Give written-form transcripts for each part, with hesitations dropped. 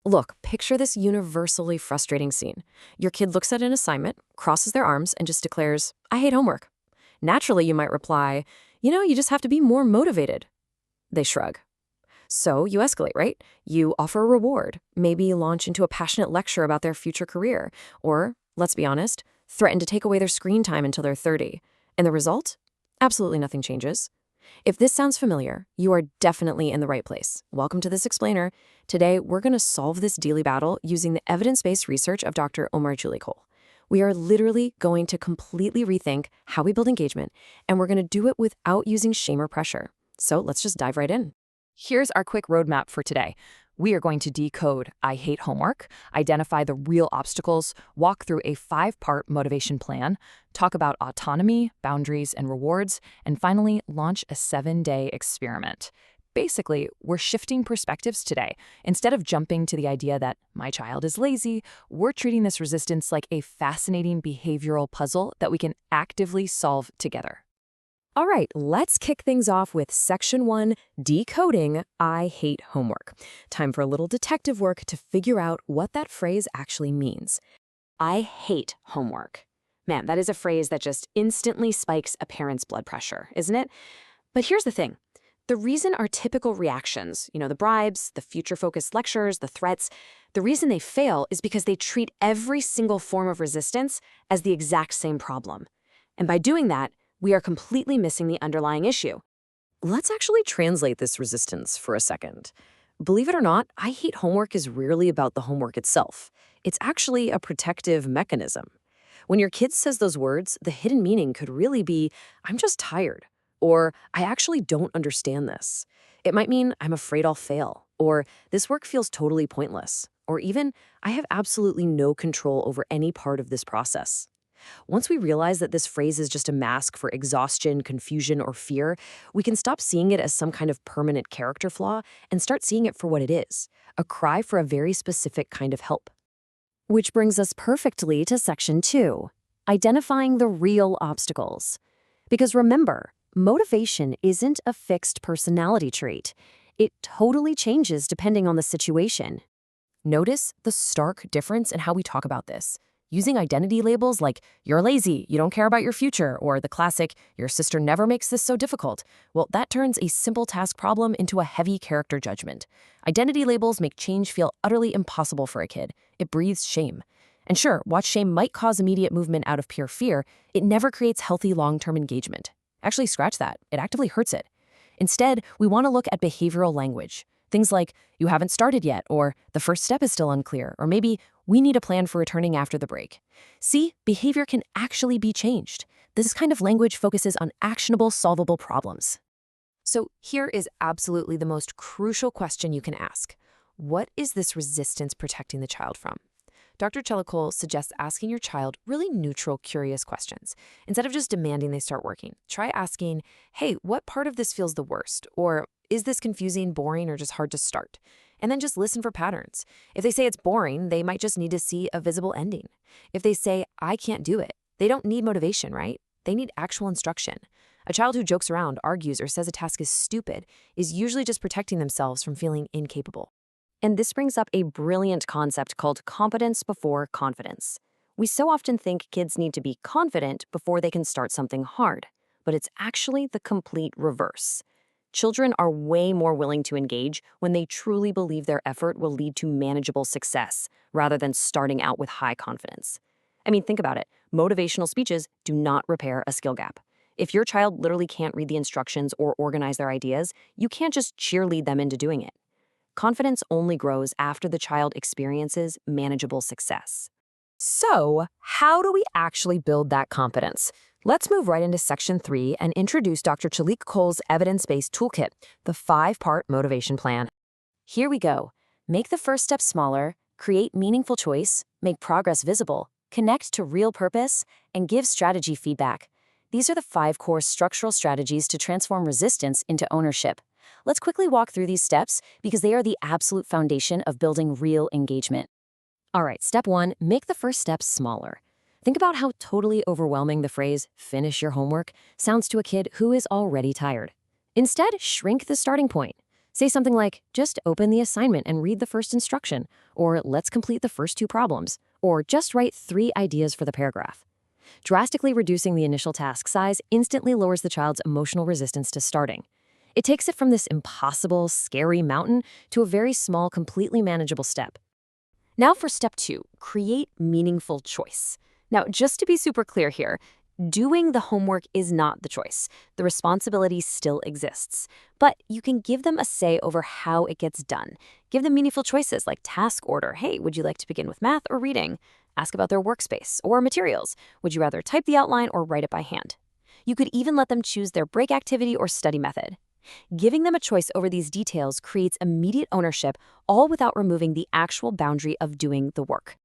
Look, picture this universally frustrating scene. Your kid looks at an assignment, crosses their arms, and just declares, I hate homework. Naturally, you might reply, you just have to be more motivated. They shrug. So you escalate, right? You offer a reward, maybe launch into a passionate lecture about their future career, or, let's be honest, threaten to take away their screen time until they're 30. And the result? Absolutely nothing changes. If this sounds familiar, you are definitely in the right place. Welcome to This Explainer. Today, we're going to solve this daily battle using the evidence-based research of Dr. Omer Çelikkol. We are literally going to completely rethink how we build engagement, and we're going to do it without using shame or pressure. So let's just dive right in. Here's our quick roadmap for today. We are going to decode I hate homework, identify the real obstacles, walk through a 5-part motivation plan, talk about autonomy, boundaries, and rewards, and finally launch a 7-day experiment. Basically, we're shifting perspectives today. Instead of jumping to the idea that my child is lazy, we're treating this resistance like a fascinating behavioral puzzle that we can actively solve together. All right, let's kick things off with Section 1, Decoding I Hate Homework. Time for a little detective work to figure out what that phrase actually means. I hate homework. Man, that is a phrase that just instantly spikes a parent's blood pressure, isn't it? But here's the thing. The reason our typical reactions, the bribes, the future-focused lectures, the threats, the reason they fail is because they treat every single form of resistance as the exact same problem. And by doing that, we are completely missing the underlying issue. Let's actually translate this resistance for a second. Believe it or not, I hate homework is rarely about the homework itself. It's actually a protective mechanism. When your kid says those words, the hidden meaning could really be, I'm just tired, or I actually don't understand this. It might mean I'm afraid I'll fail, or this work feels totally pointless, or even I have absolutely no control over any part of this process. Once we realize that this phrase is just a mask for exhaustion, confusion, or fear, we can stop seeing it as some kind of permanent character flaw and start seeing it for what it is, a cry for a very specific kind of help. Which brings us perfectly to Section 2, Identifying the Real Obstacles. Because remember, motivation isn't a fixed personality trait. It totally changes depending on the situation. Notice the stark difference in how we talk about this. Using identity labels like, you're lazy, you don't care about your future, or the classic, your sister never makes this so difficult. Well, that turns a simple task problem into a heavy character judgment. Identity labels make change feel utterly impossible for a kid. It breathes shame. And sure, while shame might cause immediate movement out of pure fear, it never creates healthy long-term engagement. Actually, scratch that. It actively hurts it. Instead, we want to look at behavioral language. Things like, you haven't started yet, or the first step is still unclear, or maybe we need a plan for returning after the break. See, behavior can actually be changed. This kind of language focuses on actionable, solvable problems. So here is absolutely the most crucial question you can ask. What is this resistance protecting the child from? Dr. Çelikkol suggests asking your child really neutral, curious questions. Instead of just demanding they start working, try asking, hey, what part of this feels the worst? Or is this confusing, boring, or just hard to start? And then just listen for patterns. If they say it's boring, they might just need to see a visible ending. If they say, I can't do it, they don't need motivation, right? They need actual instruction. A child who jokes around, argues, or says a task is stupid is usually just protecting themselves from feeling incapable. And this brings up a brilliant concept called competence before confidence. We so often think kids need to be confident before they can start something hard, but it's actually the complete reverse. Children are way more willing to engage when they truly believe their effort will lead to manageable success, rather than starting out with high confidence. I mean, think about it. Motivational speeches do not repair a skill gap. If your child literally can't read the instructions or organize their ideas, you can't just cheerlead them into doing it. Confidence only grows after the child experiences manageable success. So, how do we actually build that competence? Let's move right into Section 3 and introduce Dr. Çelikkol's evidence-based toolkit, the 5-part motivation plan. Here we go. Make the first step smaller, create meaningful choice, make progress visible, connect to real purpose, and give strategy feedback. These are the 5 core structural strategies to transform resistance into ownership. Let's quickly walk through these steps because they are the absolute foundation of building real engagement. All right, step 1, make the first step smaller. Think about how totally overwhelming the phrase, finish your homework, sounds to a kid who is already tired. Instead, shrink the starting point. Say something like, just open the assignment and read the first instruction, or let's complete the first 2 problems, or just write 3 ideas for the paragraph. Drastically reducing the initial task size instantly lowers the child's emotional resistance to starting. It takes it from this impossible, scary mountain to a very small, completely manageable step. Now for step 2, create meaningful choice. Now, just to be super clear here, doing the homework is not the choice. The responsibility still exists. But you can give them a say over how it gets done. Give them meaningful choices like task order. Hey, would you like to begin with math or reading? Ask about their workspace or materials. Would you rather type the outline or write it by hand? You could even let them choose their break activity or study method. Giving them a choice over these details creates immediate ownership, all without removing the actual boundary of doing the work.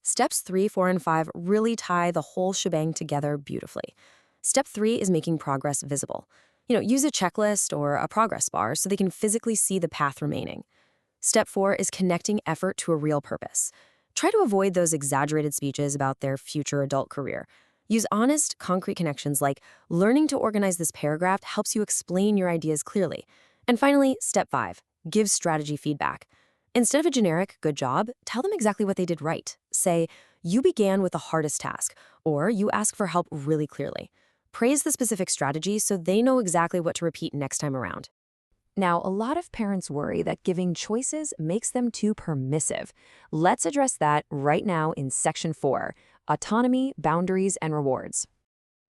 Steps 3, 4, and 5 really tie the whole shebang together beautifully. Step 3 is making progress visible. Use a checklist or a progress bar so they can physically see the path remaining. Step 4 is connecting effort to a real purpose. Try to avoid those exaggerated speeches about their future adult career. Use honest, concrete connections like learning to organize this paragraph helps you explain your ideas clearly. And finally, step 5, give strategy feedback. Instead of a generic good job, tell them exactly what they did right. Say, you began with the hardest task, or you ask for help really clearly. Praise the specific strategy so they know exactly what to repeat next time around. Now, a lot of parents worry that giving choices makes them too permissive. Let's address that right now in Section 4, Autonomy, Boundaries, and Rewards.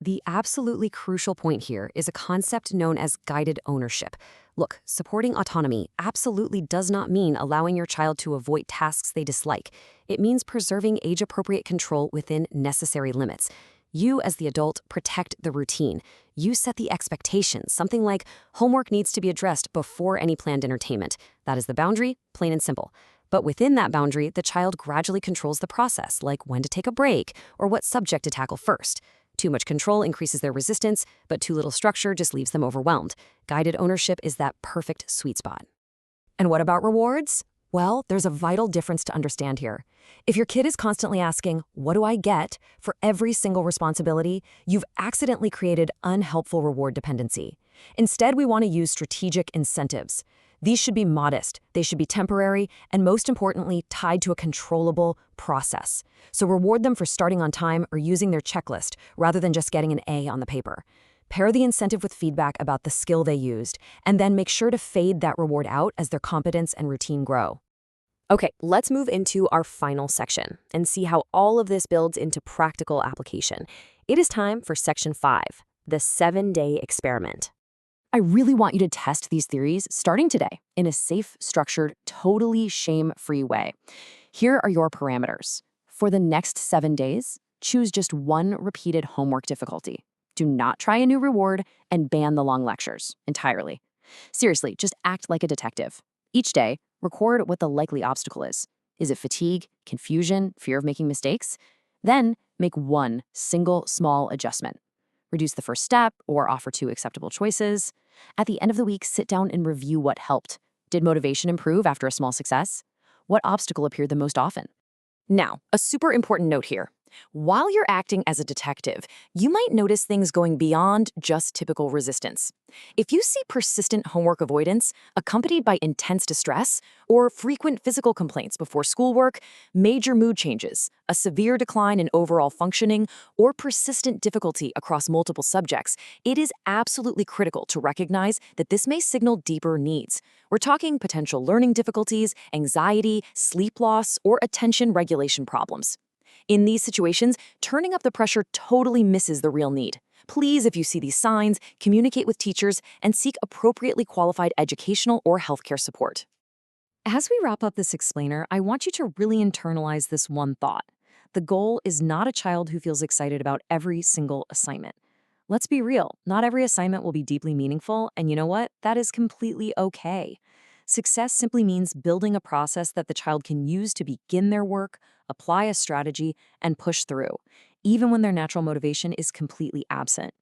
The absolutely crucial point here is a concept known as guided ownership. Look, supporting autonomy absolutely does not mean allowing your child to avoid tasks they dislike. It means preserving age-appropriate control within necessary limits. You, as the adult, protect the routine. You set the expectations, something like homework needs to be addressed before any planned entertainment. That is the boundary, plain and simple. But within that boundary, the child gradually controls the process, like when to take a break or what subject to tackle first. Too much control increases their resistance, but too little structure just leaves them overwhelmed. Guided ownership is that perfect sweet spot. And what about rewards? Well, there's a vital difference to understand here. If your kid is constantly asking, what do I get, for every single responsibility, you've accidentally created unhelpful reward dependency. Instead, we want to use strategic incentives. These should be modest, they should be temporary, and most importantly, tied to a controllable process. So reward them for starting on time or using their checklist, rather than just getting an A on the paper. Pair the incentive with feedback about the skill they used, and then make sure to fade that reward out as their competence and routine grow. Okay, let's move into our final section and see how all of this builds into practical application. It is time for Section 5, the 7-day experiment. I really want you to test these theories starting today in a safe, structured, totally shame-free way. Here are your parameters. For the next 7 days, choose just one repeated homework difficulty. Do not try a new reward and ban the long lectures entirely. Seriously, just act like a detective. Each day, record what the likely obstacle is. Is it fatigue, confusion, fear of making mistakes? Then, make one single small adjustment. Reduce the first step or offer 2 acceptable choices. At the end of the week, sit down and review what helped. Did motivation improve after a small success? What obstacle appeared the most often? Now, a super important note here. While you're acting as a detective, you might notice things going beyond just typical resistance. If you see persistent homework avoidance, accompanied by intense distress, or frequent physical complaints before schoolwork, major mood changes, a severe decline in overall functioning, or persistent difficulty across multiple subjects, it is absolutely critical to recognize that this may signal deeper needs. We're talking potential learning difficulties, anxiety, sleep loss, or attention regulation problems. In these situations, turning up the pressure totally misses the real need. Please, if you see these signs, communicate with teachers and seek appropriately qualified educational or healthcare support. As we wrap up this explainer, I want you to really internalize this one thought. The goal is not a child who feels excited about every single assignment. Let's be real, not every assignment will be deeply meaningful, and you know what? That is completely okay. Success simply means building a process that the child can use to begin their work, apply a strategy, and push through, even when their natural motivation is completely absent.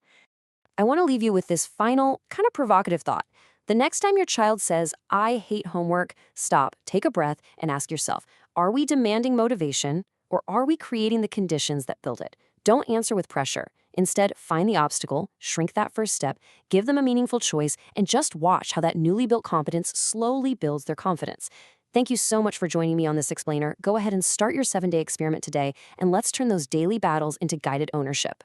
I want to leave you with this final, kind of provocative thought. The next time your child says, I hate homework, stop, take a breath, and ask yourself, are we demanding motivation, or are we creating the conditions that build it? Don't answer with pressure. Instead, find the obstacle, shrink that first step, give them a meaningful choice, and just watch how that newly built competence slowly builds their confidence. Thank you so much for joining me on this explainer. Go ahead and start your 7-day experiment today, and let's turn those daily battles into guided ownership.